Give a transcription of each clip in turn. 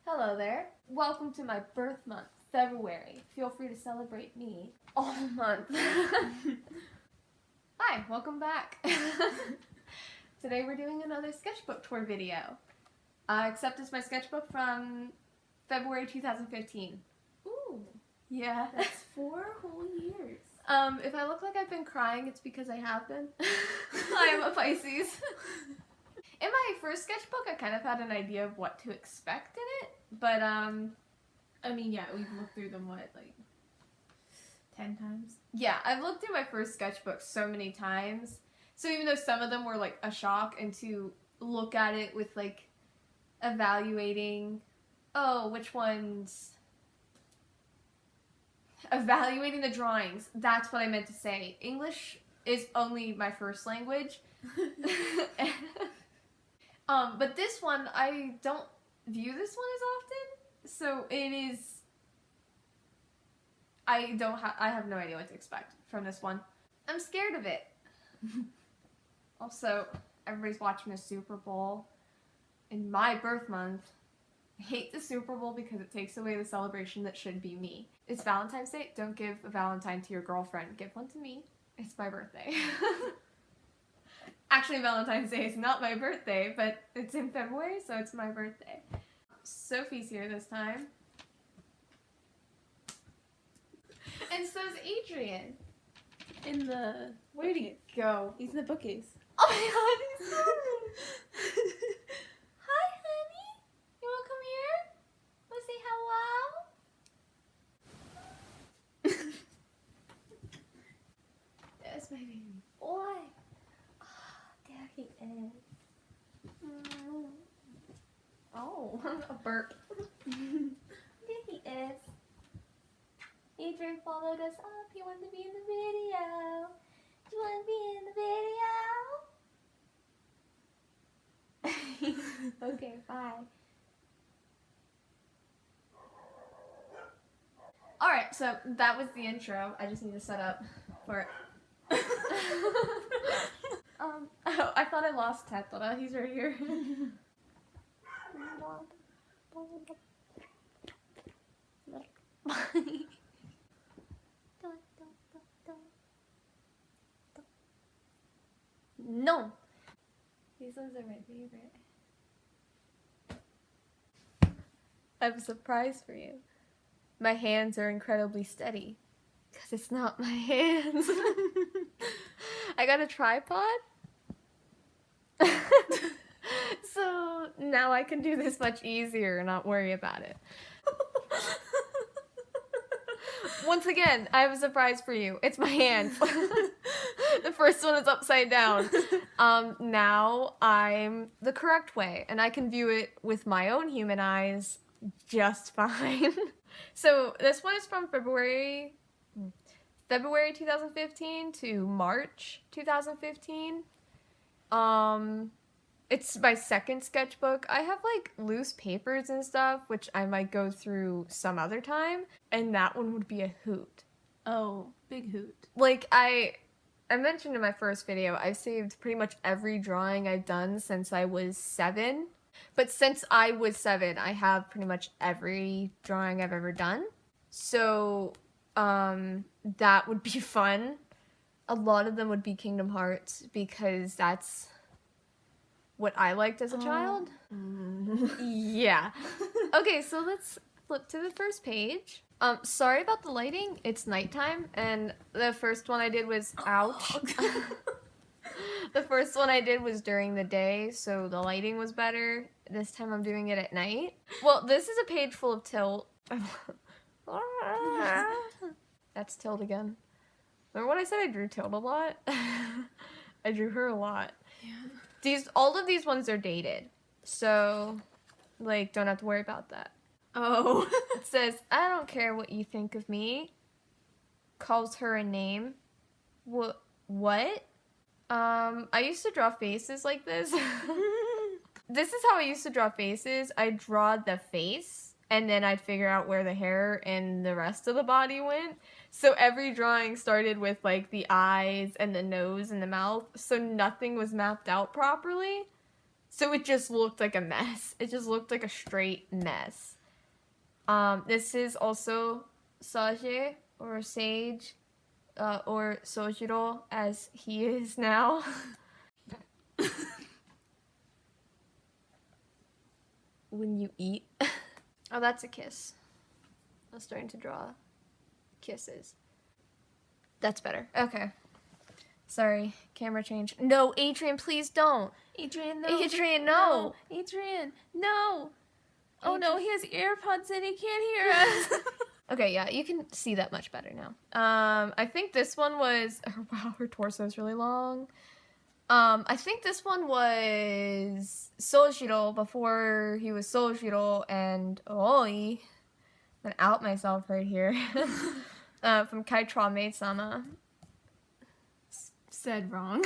Hello there. Welcome to my birth month, February. Feel free to celebrate me all month. Hi, welcome back. Today we're doing another sketchbook tour video. Except it's my sketchbook from February 2015. Ooh, Yeah. that's 4 whole years. If I look like I've been crying, it's because I have been. I am a Pisces. In my first sketchbook, I kind of had an idea of what to expect in it, but I mean, yeah, we've looked through them, what, like 10 times? yeah, I've looked through my first sketchbook so many times, so even though some of them were like a shock, and to look at it with like evaluating the drawings, that's what I meant to say. English is only my first language. But this one, I don't view this one as often, so it is, I have no idea what to expect from this one. I'm scared of it. Also, everybody's watching the Super Bowl in my birth month. I hate the Super Bowl because it takes away the celebration that should be me. It's Valentine's Day. Don't give a Valentine to your girlfriend. Give one to me. It's my birthday. Actually, Valentine's Day is not my birthday, but it's in February, so it's my birthday. Sophie's here this time. And so's Adrian. Where'd he Go. He's in the bookcase. Oh my god, he's so Hi, honey. You wanna come here? Wanna say hello? There's my baby boy. There he is. Oh, a burp. There he is. Adrian followed us up. He wanted to be in the video. Do you want to be in the video? Okay, bye. Alright, so that was the intro. I just need to set up for it. Oh, I thought I lost Tetra. He's right here. No! These ones are my favorite. I have a surprise for you. My hands are incredibly steady. Because it's not my hands. I got a tripod. So now I can do this much easier and not worry about it. Once again, I have a surprise for you. It's my hands. The first one is upside down. Now I'm the correct way, and I can view it with my own human eyes just fine. So this one is from February 2015 to March 2015. It's my second sketchbook. I have like loose papers and stuff, which I might go through some other time, and that one would be a hoot. Oh, big hoot. Like I mentioned in my first video, I've saved pretty much every drawing I've done since I was 7. But since I was 7, I have pretty much every drawing I've ever done. So, that would be fun. A lot of them would be Kingdom Hearts because that's what I liked as a child. Yeah. Okay, so let's flip to the first page. Sorry about the lighting. It's nighttime, and the first one I did was ouch. The first one I did was during the day, so the lighting was better. This time I'm doing it at night. Well, this is a page full of Tilt. That's Tilt again. Remember when I said I drew Tilt a lot? I drew her a lot. Yeah. All of these ones are dated, so like don't have to worry about that. Oh. It says, I don't care what you think of me. Calls her a name. What? I used to draw faces like this. This is how I used to draw faces. I'd draw the face, and then I'd figure out where the hair and the rest of the body went. So every drawing started with like the eyes and the nose and the mouth, so nothing was mapped out properly. So it just looked like a mess. It just looked like a straight mess. This is also Sage or Sage or Sojiro as he is now. When you eat. Oh, that's a kiss. I was starting to draw kisses. That's better. Okay. Sorry, camera change. No, Adrian, please don't. Adrian, no. Adrian, no. Adrian, no. Oh no, he has AirPods in, he can't hear us. Okay, yeah, you can see that much better now. I think this one was, oh, wow, her torso is really long. I think this one was Sojiro before he was Sojiro and Oi. I'm gonna out myself right here. From Kaitra Maid-sama. Said wrong.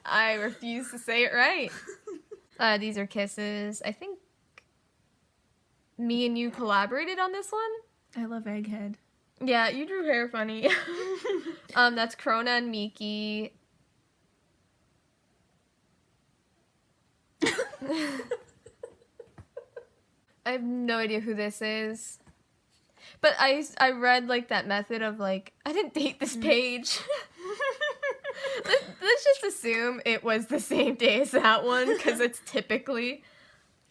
I refuse to say it right. These are kisses. I think me and you collaborated on this one. I love Egghead. Yeah, you drew hair funny. That's Krona and Miki. I have no idea who this is. But I read, like, that method of, like, I didn't date this page. Let's just assume it was the same day as that one, because it's typically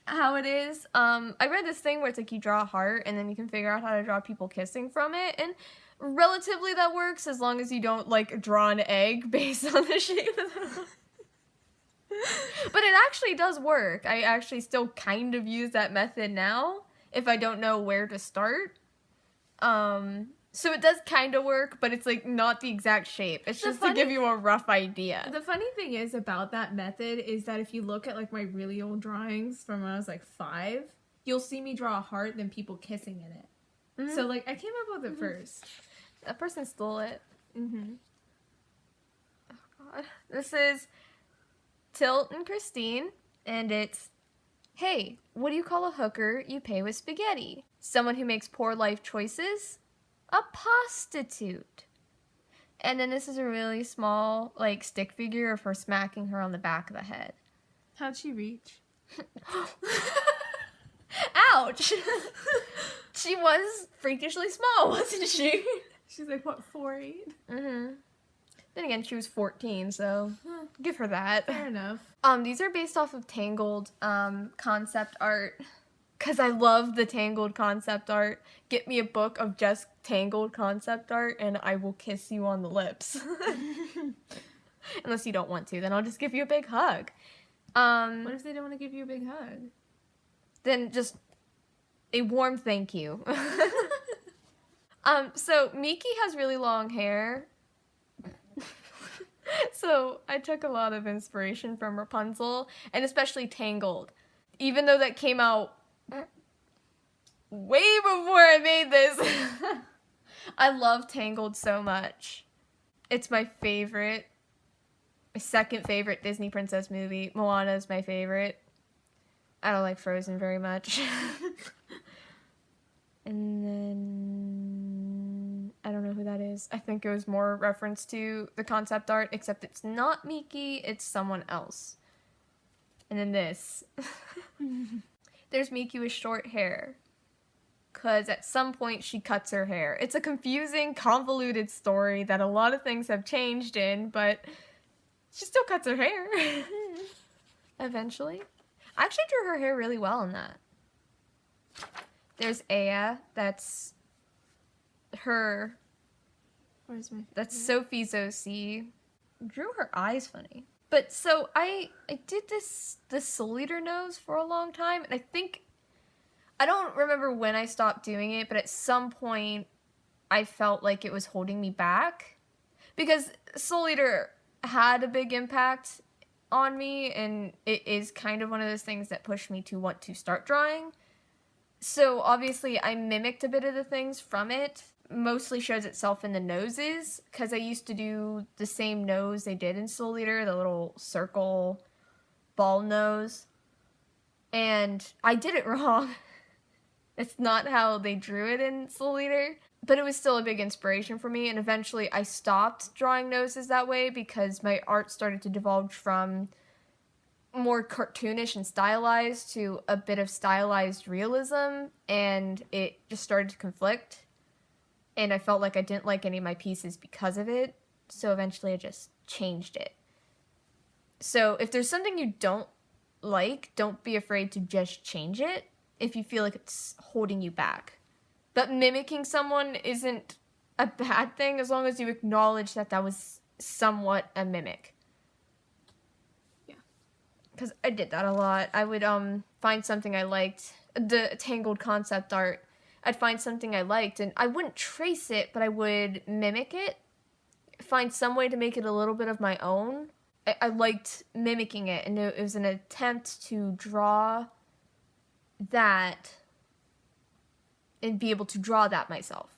how it is. I read this thing where it's like you draw a heart, and then you can figure out how to draw people kissing from it, and relatively that works as long as you don't, like, draw an egg based on the shape of the... But it actually does work. I actually still kind of use that method now if I don't know where to start. So it does kind of work, but it's like not the exact shape. It's just to give you a rough idea. The funny thing is about that method is that if you look at like my really old drawings from when I was like 5, you'll see me draw a heart then people kissing in it. Mm-hmm. So like I came up with it first. That person stole it. Mm-hmm. Oh god. This is Tilt and Christine, and it's, hey, what do you call a hooker you pay with spaghetti? Someone who makes poor life choices? A prostitute. And then this is a really small, like, stick figure of her smacking her on the back of the head. How'd she reach? Ouch! She was freakishly small, wasn't she? She's like, what, 4'8"? Mm-hmm. Then again, she was 14, so give her that. Fair enough. These are based off of Tangled concept art. Because I love the Tangled concept art. Get me a book of just Tangled concept art, and I will kiss you on the lips. Unless you don't want to, then I'll just give you a big hug. What if they don't want to give you a big hug? Then just a warm thank you. So Miki has really long hair. So I took a lot of inspiration from Rapunzel, and especially Tangled. Even though that came out way before I made this. I love Tangled so much. It's my favorite. My second favorite Disney princess movie. Moana is my favorite. I don't like Frozen very much. And then I don't know who that is. I think it was more reference to the concept art, except it's not Miki, it's someone else. And then this. There's Miki with short hair. Because at some point she cuts her hair. It's a confusing, convoluted story that a lot of things have changed in, but she still cuts her hair. Eventually. I actually drew her hair really well in that. There's Aya. That's her. Where's my favorite? That's Sophie's OC. Drew her eyes funny. But so I did the Soul Eater nose for a long time, and I think I don't remember when I stopped doing it, but at some point I felt like it was holding me back because Soul Eater had a big impact on me, and it is kind of one of those things that pushed me to want to start drawing. So obviously I mimicked a bit of the things from it. Mostly shows itself in the noses, because I used to do the same nose they did in Soul Eater, the little circle ball nose. And I did it wrong. It's not how they drew it in Soul Eater, but it was still a big inspiration for me, and eventually I stopped drawing noses that way because my art started to divulge from more cartoonish and stylized to a bit of stylized realism, and it just started to conflict. And I felt like I didn't like any of my pieces because of it, so eventually I just changed it. So if there's something you don't like, don't be afraid to just change it if you feel like it's holding you back. But mimicking someone isn't a bad thing as long as you acknowledge that that was somewhat a mimic. Because I did that a lot. I would find something I liked, the Tangled concept art. I'd find something I liked, and I wouldn't trace it, but I would mimic it, find some way to make it a little bit of my own. I liked mimicking it, and it was an attempt to draw that and be able to draw that myself.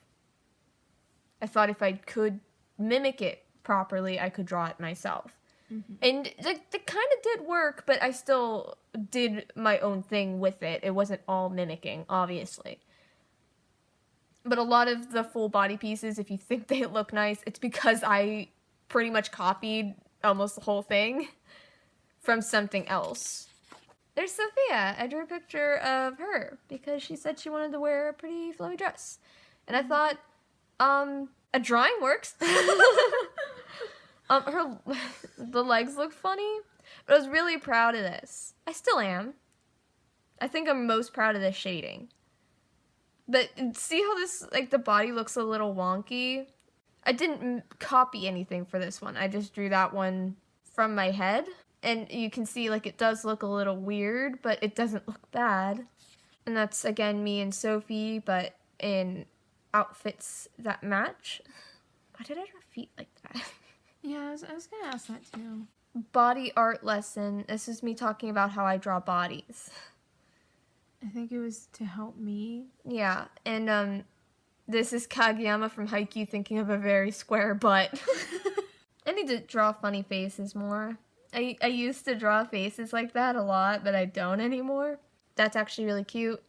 I thought if I could mimic it properly, I could draw it myself. Mm-hmm. And that kind of did work, but I still did my own thing with it. It wasn't all mimicking, obviously. But a lot of the full body pieces, if you think they look nice, it's because I pretty much copied almost the whole thing from something else. There's Sophia. I drew a picture of her because she said she wanted to wear a pretty flowy dress. And I thought, a drawing works. The legs look funny, but I was really proud of this. I still am. I think I'm most proud of this shading. But see how this, like, the body looks a little wonky? I didn't copy anything for this one. I just drew that one from my head. And you can see, like, it does look a little weird, but it doesn't look bad. And that's, again, me and Sophie, but in outfits that match. Why did I draw feet like that? Yeah, I was going to ask that too. Body art lesson. This is me talking about how I draw bodies. I think it was to help me. Yeah, and this is Kageyama from Haikyuu thinking of a very square butt. I need to draw funny faces more. I used to draw faces like that a lot, but I don't anymore. That's actually really cute.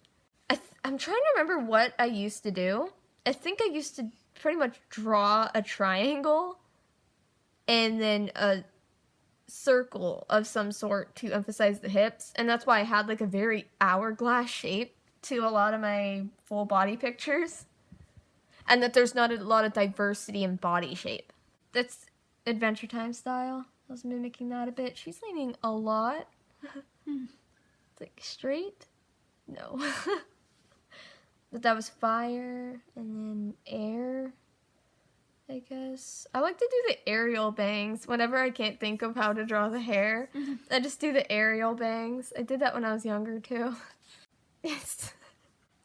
I'm trying to remember what I used to do. I think I used to pretty much draw a triangle and then a circle of some sort to emphasize the hips, and that's why I had like a very hourglass shape to a lot of my full body pictures, and that there's not a lot of diversity in body shape. That's Adventure Time style. I was mimicking that a bit. She's leaning a lot. It's like straight? No. But that was fire and then air, I guess. I like to do the aerial bangs whenever I can't think of how to draw the hair. I just do the aerial bangs. I did that when I was younger too. Yes.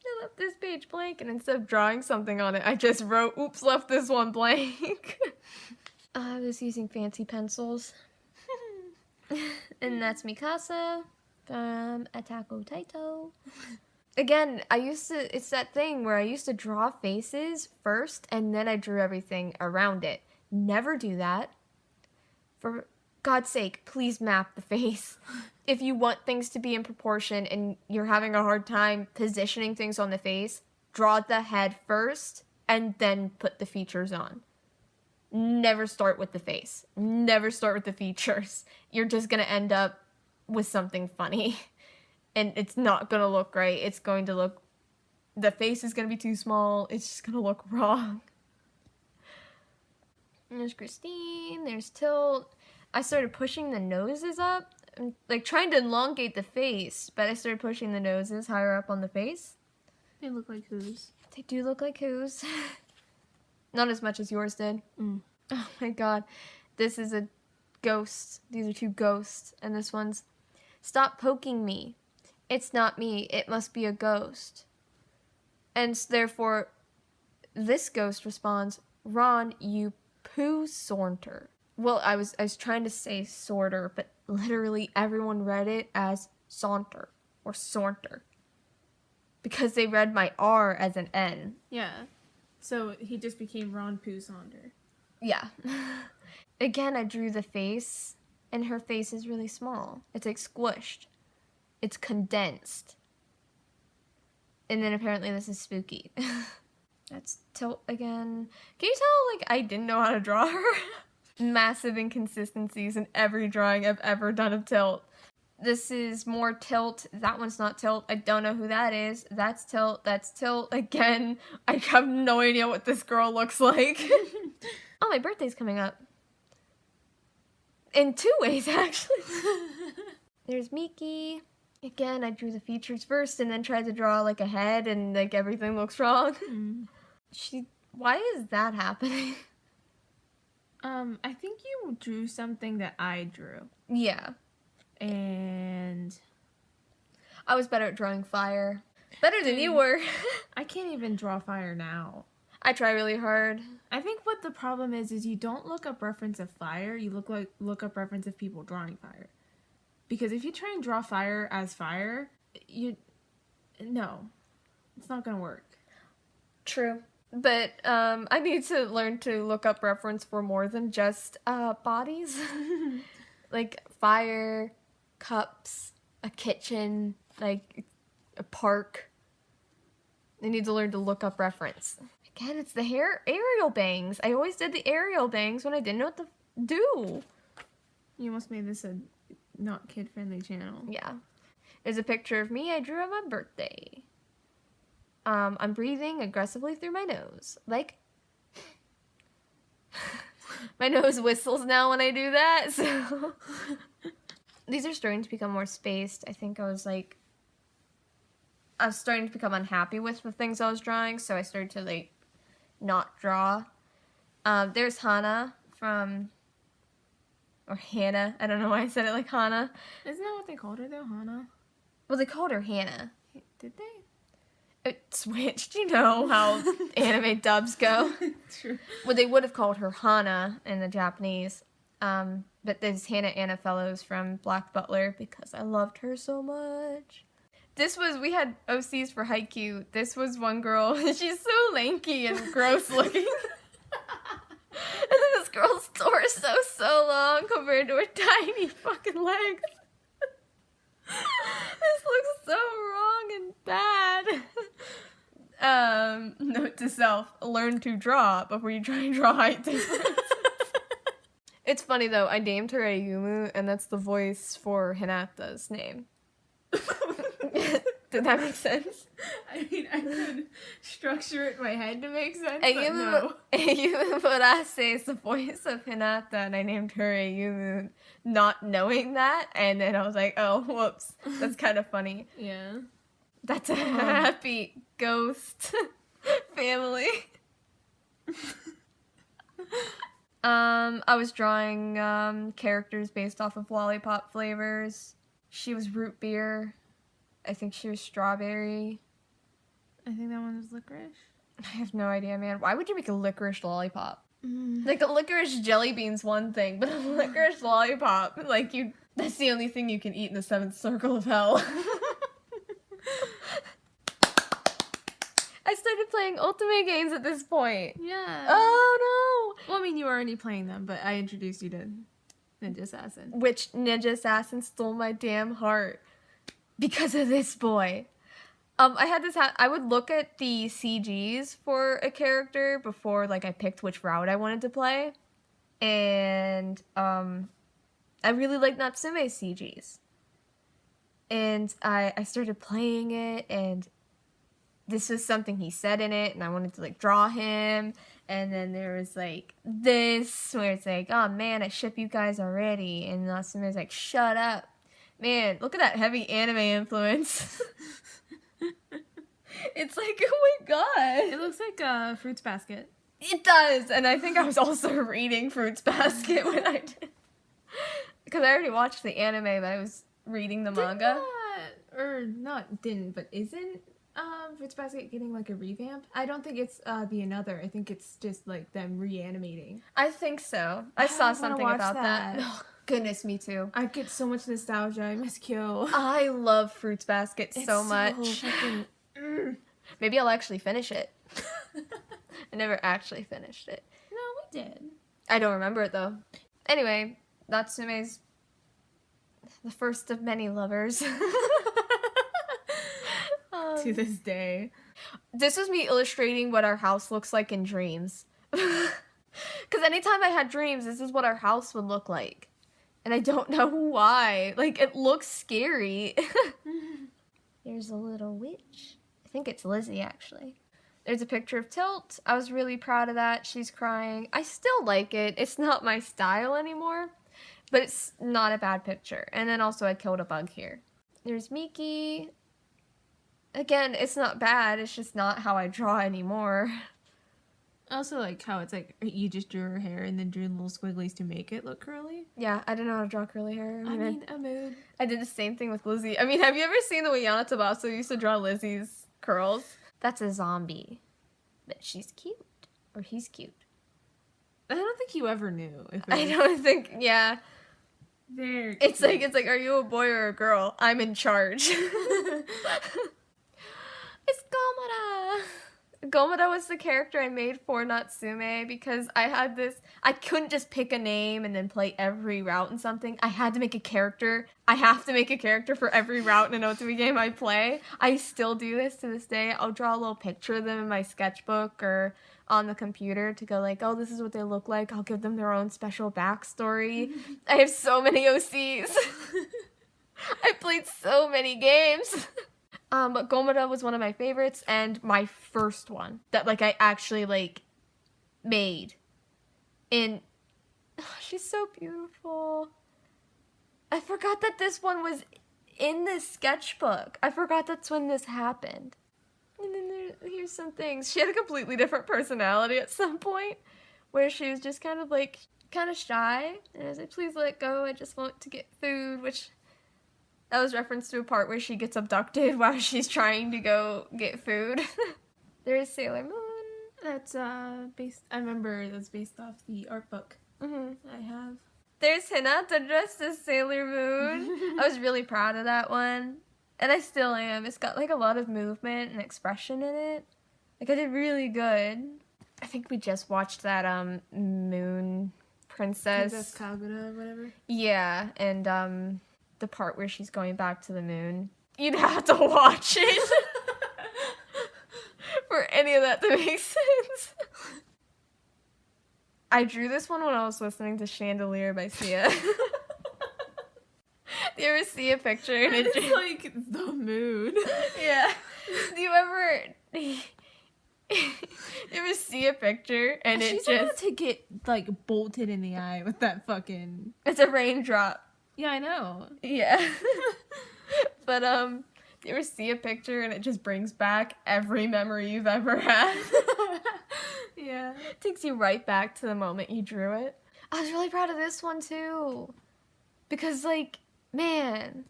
I left this page blank, and instead of drawing something on it, I just wrote, oops, left this one blank. I was using fancy pencils. And that's Mikasa from Attack on Titan. Again, it's that thing where I used to draw faces first and then I drew everything around it. Never do that. For God's sake, please map the face. If you want things to be in proportion and you're having a hard time positioning things on the face, draw the head first and then put the features on. Never start with the face. Never start with the features. You're just going to end up with something funny. And it's not going to look right. It's going to look... The face is going to be too small. It's just going to look wrong. And there's Christine. There's Tilt. I started pushing the noses up. I'm, like, trying to elongate the face. But I started pushing the noses higher up on the face. They look like who's. They do look like who's. Not as much as yours did. Oh my god. This is a ghost. These are two ghosts. And this one's... Stop poking me. It's not me. It must be a ghost. And therefore, this ghost responds, Ron, you poo saunter. Well, I was trying to say sorter, but literally everyone read it as saunter or saunter. Because they read my R as an N. Yeah. So he just became Ron Poo Saunter. Yeah. Again, I drew the face, and her face is really small. It's like squished. It's condensed. And then apparently this is spooky. That's Tilt again. Can you tell, like, I didn't know how to draw her? Massive inconsistencies in every drawing I've ever done of Tilt. This is more Tilt. That one's not Tilt. I don't know who that is. That's Tilt. That's Tilt. Again, I have no idea what this girl looks like. Oh, my birthday's coming up. In 2 ways, actually. There's Miki. Again, I drew the features first and then tried to draw like a head and like everything looks wrong. Why is that happening? I think you drew something that I drew. Yeah. And I was better at drawing fire. Better than you were. I can't even draw fire now. I try really hard. I think what the problem is you don't look up reference of fire, you look up reference of people drawing fire. Because if you try and draw fire as fire, no, it's not gonna work. True. But I need to learn to look up reference for more than just bodies. Like fire, cups, a kitchen, like a park. I need to learn to look up reference. Again, it's the aerial bangs. I always did the aerial bangs when I didn't know what to do. You almost made this a not kid-friendly channel. Yeah. There's a picture of me I drew on my birthday. I'm breathing aggressively through my nose. Like, my nose whistles now when I do that, so. These are starting to become more spaced. I think I was starting to become unhappy with the things I was drawing, so I started to, like, not draw. There's Hana or Hannah. I don't know why I said it like Hana. Isn't that what they called her, though, Hana? Well, they called her Hannah. Did they? It switched, you know how anime dubs go. True. Well, they would have called her Hana in the Japanese. But there's Hannah Anna Fellows from Black Butler because I loved her so much. We had OCs for Haikyuu. This was one girl, she's so lanky and gross looking. And then this girl's torso so long compared to her tiny fucking legs. This looks so wrong and bad. Note to self, learn to draw before you try and draw height difference. It's funny though, I named her Ayumu, and that's the voice for Hinata's name. Did that make sense? I mean, I could structure it in my head to make sense, Ayumu, but no. Ayumu Murase is the voice of Hinata, and I named her Ayumu not knowing that, and then I was like, oh, whoops, that's kind of funny. Yeah. That's a happy ghost family. I was drawing characters based off of lollipop flavors. She was root beer. I think she was strawberry. I think that one was licorice. I have no idea, man. Why would you make a licorice lollipop? Like, a licorice jelly bean's one thing, but a licorice lollipop, that's the only thing you can eat in the 7th circle of hell. I started playing Ultimate games at this point. Yeah. Oh, no! Well, I mean, you were already playing them, but I introduced you to Ninja Assassin. Which Ninja Assassin stole my damn heart. Because of this boy. I had this I would look at the CGs for a character before, I picked which route I wanted to play. And, I really liked Natsume's CGs. And I started playing it, and this was something he said in it, and I wanted to, draw him. And then there was, this, where it's oh, man, I ship you guys already. And Natsume's shut up. Man, look at that heavy anime influence. It's oh my god. It looks like a Fruits Basket. It does, and I think I was also reading Fruits Basket when I did. Because I already watched the anime, but I was reading the manga. Isn't Fruits Basket getting a revamp? I don't think it's the Another. I think it's just them reanimating. I think so. I saw something about that. Oh, goodness, me too. I get so much nostalgia. I miss Kyo. I love Fruits Basket so much. Fucking, Maybe I'll actually finish it. I never actually finished it. No, we did. I don't remember it though. Anyway, Natsume's the first of many lovers. To this day. This was me illustrating what our house looks like in dreams. Because anytime I had dreams, this is what our house would look like. And I don't know why. Like, it looks scary. There's a little witch. I think it's Lizzie, actually. There's a picture of Tilt. I was really proud of that. She's crying. I still like it. It's not my style anymore, but it's not a bad picture. And then also I killed a bug here. There's Miki. Again, it's not bad. It's just not how I draw anymore. I also like how it's like you just drew her hair and then drew little squigglies to make it look curly. Yeah, I didn't know how to draw curly hair. I mean, a mood. I did the same thing with Lizzie. I mean, have you ever seen the way Yana Tabasso used to draw Lizzie's curls? That's a zombie. But she's cute. Or he's cute. I don't think you ever knew. If it I was don't think, yeah. very It's cute. like, are you a boy or a girl? I'm in charge. It's Gomora! Gomora was the character I made for Natsume because I couldn't just pick a name and then play every route in something. I had to make a character. I have to make a character for every route in an Otome game I play. I still do this to this day. I'll draw a little picture of them in my sketchbook or on the computer to go like, oh, this is what they look like. I'll give them their own special backstory. I have so many OCs. I played so many games. But Gomora was one of my favorites and my first one that like I actually like made. And she's so beautiful. I forgot that this one was in this sketchbook. I forgot that's when this happened. And then here's some things. She had a completely different personality at some point where she was just kind of shy. And I was like, please let go. I just want to get food, which that was reference to a part where she gets abducted while she's trying to go get food. There's Sailor Moon. That's based. I remember that's based off the art book I have. There's Hinata dressed as Sailor Moon. I was really proud of that one. And I still am. It's got like a lot of movement and expression in it. Like I did really good. I think we just watched that Moon Princess. Princess Kaguya or whatever. Yeah, and the part where she's going back to the moon. You'd have to watch it for any of that to make sense. I drew this one when I was listening to Chandelier by Sia. Do you ever see a picture and It's like the moon. Yeah. Do you ever see a picture and She's about to get like bolted in the eye with that fucking. it's a raindrop. Yeah, I know. Yeah. But do you ever see a picture and it just brings back every memory you've ever had? Yeah. It takes you right back to the moment you drew it. I was really proud of this one too. Because like, man,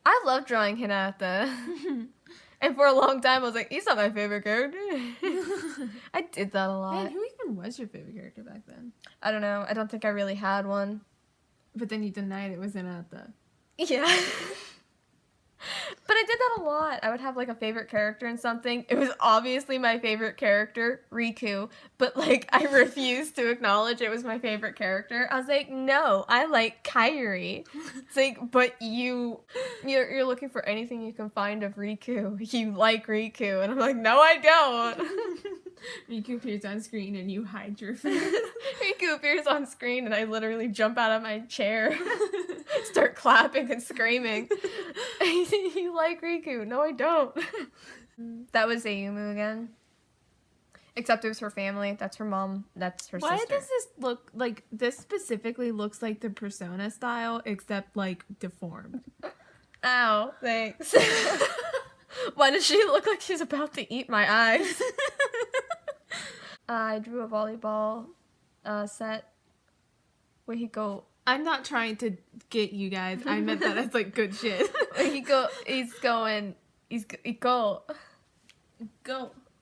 I love drawing Hinata. And for a long time I was like, he's not my favorite character. I did that a lot. Man, who even was your favorite character back then? I don't know. I don't think I really had one. But then you denied it was Hinata. Yeah. But I did that a lot. I would have like a favorite character in something. It was obviously my favorite character, Riku, but like I refused to acknowledge it was my favorite character. I was like, no, I like Kairi. It's like, but you're looking for anything you can find of Riku. You like Riku, and I'm like, no, I don't. Riku appears on screen and you hide your face. Riku appears on screen and I literally jump out of my chair, start clapping and screaming. You like Riku? No, I don't. That was Ayumu again. Except it was her family. That's her mom. That's her Why sister. does this look like this specifically looks like the Persona style except like deformed? Ow, thanks. Why does she look like she's about to eat my eyes? I drew a volleyball set where he go. I'm not trying to get you guys. I meant that as like good shit. Where he go.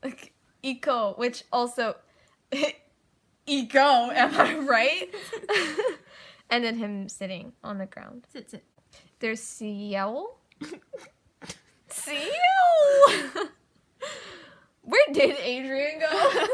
Like, eco, which also eco. Am I right? And then him sitting on the ground. Sit. There's Ciel. Ciel. Where did Adrian go?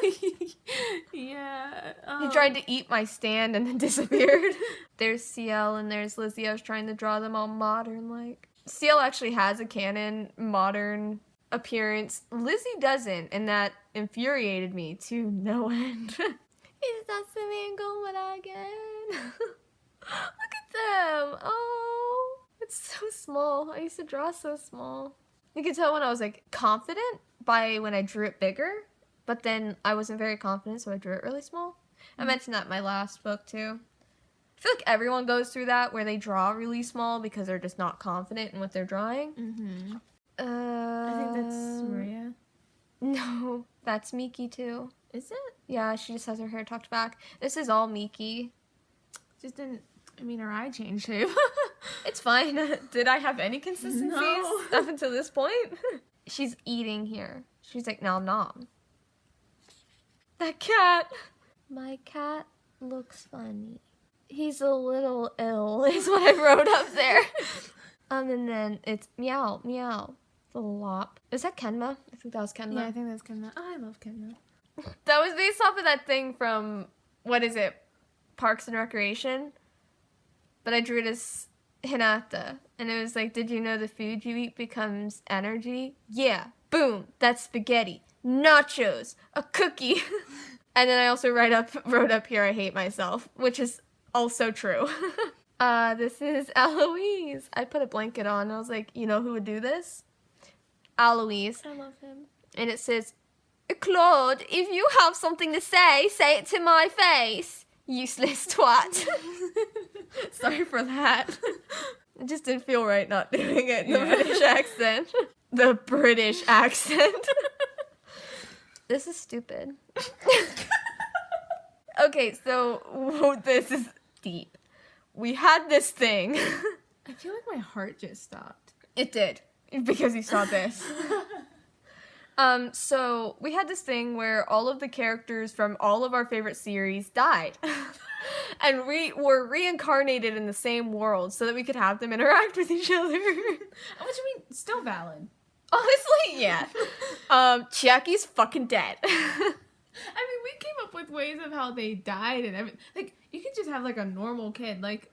Yeah. He tried to eat my stand and then disappeared. There's Ciel and there's Lizzie. I was trying to draw them all modern-like. Ciel actually has a canon modern appearance. Lizzie doesn't, and that infuriated me to no end. It's Natsume and Gomora again. Look at them. Oh, it's so small. I used to draw so small. You could tell when I was like confident by when I drew it bigger, but then I wasn't very confident, so I drew it really small. I mentioned that in my last book too. I feel like everyone goes through that where they draw really small because they're just not confident in what they're drawing. Mm-hmm. I think that's Maria. No, that's Miki too. Is it? Yeah, she just has her hair tucked back. This is all Miki. Just didn't. I mean, her eye changed shape. It's fine. Did I have any consistencies No. up until this point? She's eating here. She's like, nom nom. That cat. My cat looks funny. He's a little ill, is what I wrote up there. And then it's meow, meow. Flop. Is that Kenma? I think that was Kenma. Yeah, I think that's Kenma. Oh, I love Kenma. That was based off of that thing from, what is it? Parks and Recreation? But I drew it as Hinata. And it was like, did you know the food you eat becomes energy? Yeah. Boom. That's spaghetti. Nachos. A cookie. And then I also wrote up here, I hate myself, which is also true. This is Aloise. I put a blanket on. I was like, you know who would do this? Aloise. I love him. And it says, Claude, if you have something to say it to my face. Useless twat. Sorry for that. It just didn't feel right not doing it in the British accent. The British accent. This is stupid. Okay, so this is deep. We had this thing. I feel like my heart just stopped. It did. Because you saw this. So we had this thing where all of the characters from all of our favorite series died. And we were reincarnated in the same world so that we could have them interact with each other. Which I mean, still valid. Honestly, yeah. Chiaki's fucking dead. I mean, we came up with ways of how they died and everything. Like, you could just have, like, a normal kid. Like,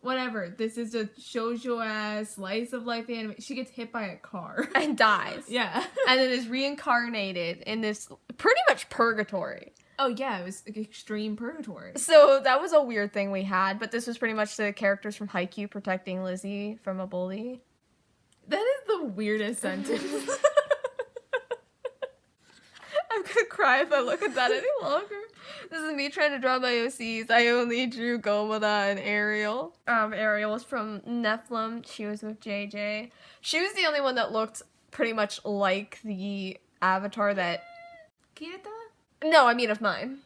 whatever. This is a shoujo-ass slice of life anime. She gets hit by a car. And dies. Yeah. And then is reincarnated in this pretty much purgatory. Oh, yeah. It was, like, extreme purgatory. So that was a weird thing we had, but this was pretty much the characters from Haikyuu protecting Lizzie from a bully. That is the weirdest sentence. I'm gonna cry if I look at that any longer. This is me trying to draw my OCs. I only drew Gomada and Ariel. Ariel was from Nephilim. She was with JJ. She was the only one that looked pretty much like the avatar that... Kirita? No, I mean of mine.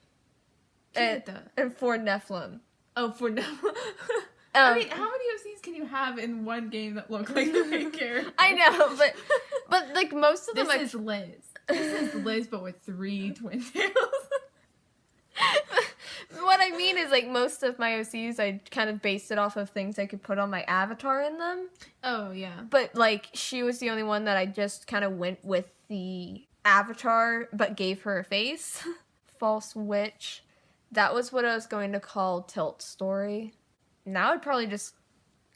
Kirita. And for Nephilim. Oh, for now. I mean, how many OCs can you have in one game that look like the main character? I know, but like most of them... This is Liz. This is Liz, but with 3 twin tails. What I mean is, like, most of my OCs, I kind of based it off of things I could put on my avatar in them. Oh, yeah. But, like, she was the only one that I just kind of went with the avatar, but gave her a face. False Witch. That was what I was going to call Tilt Story. Now I'd probably just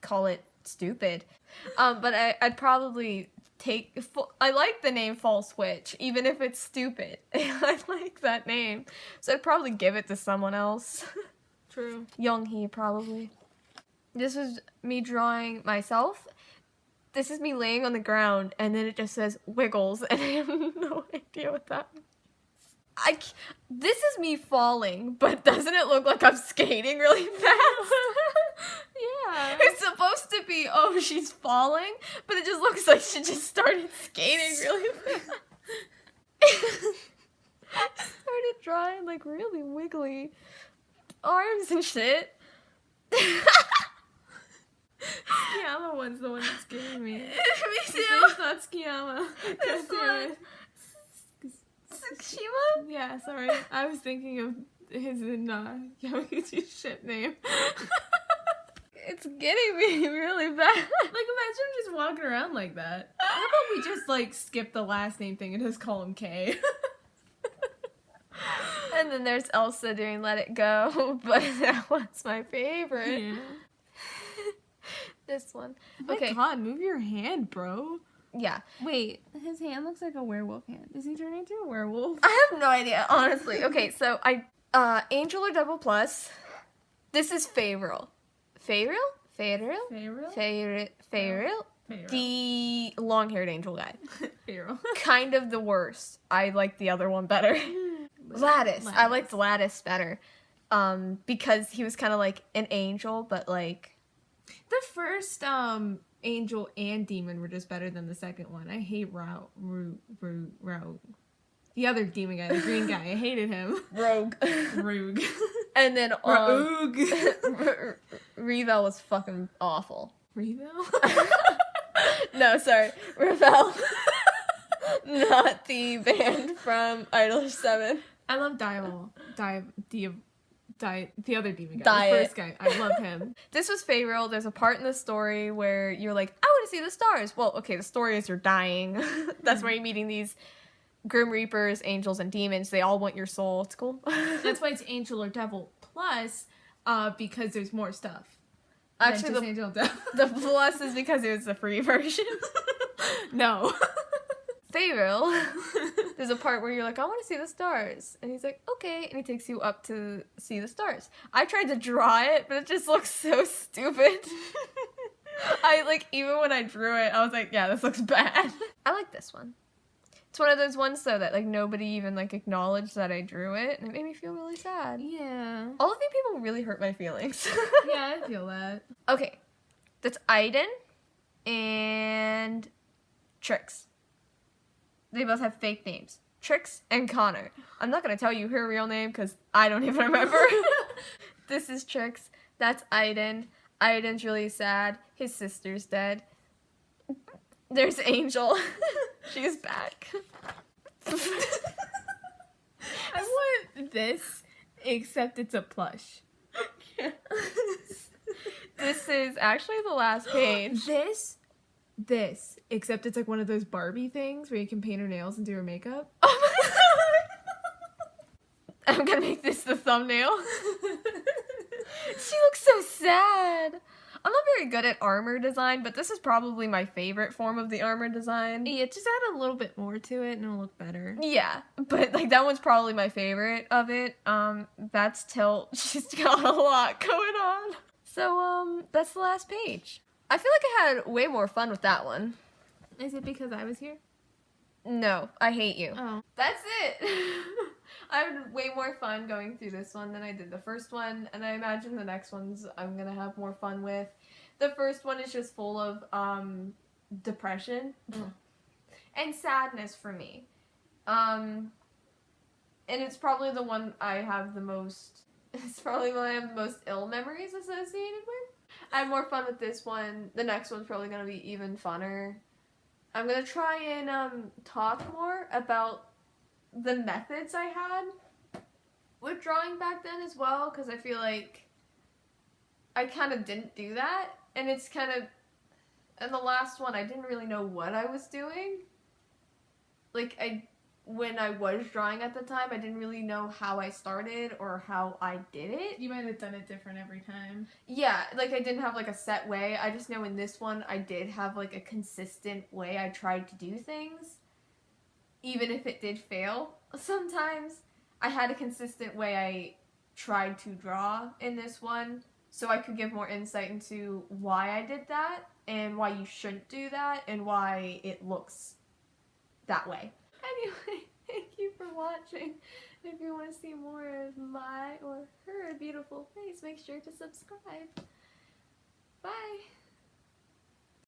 call it Stupid. But I'd probably... I like the name False Witch, even if it's stupid. I like that name. So I'd probably give it to someone else. True. Younghee, probably. This was me drawing myself. This is me laying on the ground, and then it just says Wiggles, and I have no idea what that means. This is me falling, but doesn't it look like I'm skating really fast? Yeah. It's supposed to be, oh, she's falling, but it just looks like she just started skating really fast. Started drawing, like, really wiggly arms and shit. Skiyama one's the one that's scaring me. Me His too. name's not Skiyama. This God damn one. it. Tsushima? Yeah, sorry. I was thinking of his Yamaguchi's ship name. It's getting me really bad. Like, imagine just walking around like that. How about we just, like, skip the last name thing and just call him K? And then there's Elsa doing Let It Go, but that one's my favorite. Yeah. This one. Oh Okay. my god, move your hand, bro. Yeah. Wait, his hand looks like a werewolf hand. Is he turning into a werewolf? I have no idea, honestly. Okay, so Angel or Double Plus. This is Favoril. Pharaoh? Pharaoh? Pharaoh? The long-haired angel guy. Pharaoh. Kind of the worst. I like the other one better. Lattice. I liked Lattice better. Because he was kind of like an angel, but like... The first angel and demon were just better than the second one. I hate Rogue. The other demon guy, the green guy. I hated him. Rogue. And then Rogue. Revel was fucking awful. Revel? No, sorry. Revel. Not the band from Idol 7. I love Dial. The other demon guy. Diet. The first guy. I love him. This was Pharaoh. There's a part in the story where you're like, I want to see the stars. Well, okay, the story is you're dying. That's where you're meeting these Grim Reapers, angels, and demons. They all want your soul. It's cool. That's why it's angel or devil plus, because there's more stuff. Actually, Just angel and devil. the plus is because it was the free version. No. Pharaoh, there's a part where you're like, I want to see the stars. And he's like, okay. And he takes you up to see the stars. I tried to draw it, but it just looks so stupid. Even when I drew it, I was like, yeah, this looks bad. I like this one. It's one of those ones, though, that, like, nobody even, like, acknowledged that I drew it. And it made me feel really sad. Yeah. All of you people really hurt my feelings. Yeah, I feel that. Okay. That's Aiden and Trix. They both have fake names. Trix and Connor. I'm not going to tell you her real name because I don't even remember. This is Trix. That's Aiden. Aiden's really sad. His sister's dead. There's Angel. She's back. I want this, except it's a plush. This is actually the last page. This, except it's like one of those Barbie things where you can paint her nails and do her makeup. Oh my god! I'm gonna make this the thumbnail. She looks so sad. I'm not very good at armor design, but this is probably my favorite form of the armor design. Yeah, just add a little bit more to it and it'll look better. Yeah, but like that one's probably my favorite of it. That's Tilt. She's got a lot going on. So, that's the last page. I feel like I had way more fun with that one. Is it because I was here? No, I hate you. Oh. That's it. I had way more fun going through this one than I did the first one, and I imagine the next ones I'm gonna have more fun with. The first one is just full of depression and sadness for me. And it's probably the one I have the most, it's probably one I have the most ill memories associated with. I had more fun with this one. The next one's probably gonna be even funner. I'm gonna try and talk more about the methods I had with drawing back then as well, because I feel like I kind of didn't do that, and it's kind of, in the last one I didn't really know what I was doing. Like, when I was drawing at the time, I didn't really know how I started or how I did it. You might have done it different every time. Yeah, like I didn't have like a set way. I just know in this one I did have like a consistent way I tried to do things. Even if it did fail sometimes, I had a consistent way I tried to draw in this one, so I could give more insight into why I did that and why you shouldn't do that and why it looks that way. Anyway, thank you for watching. If you want to see more of my or her beautiful face, make sure to subscribe. Bye!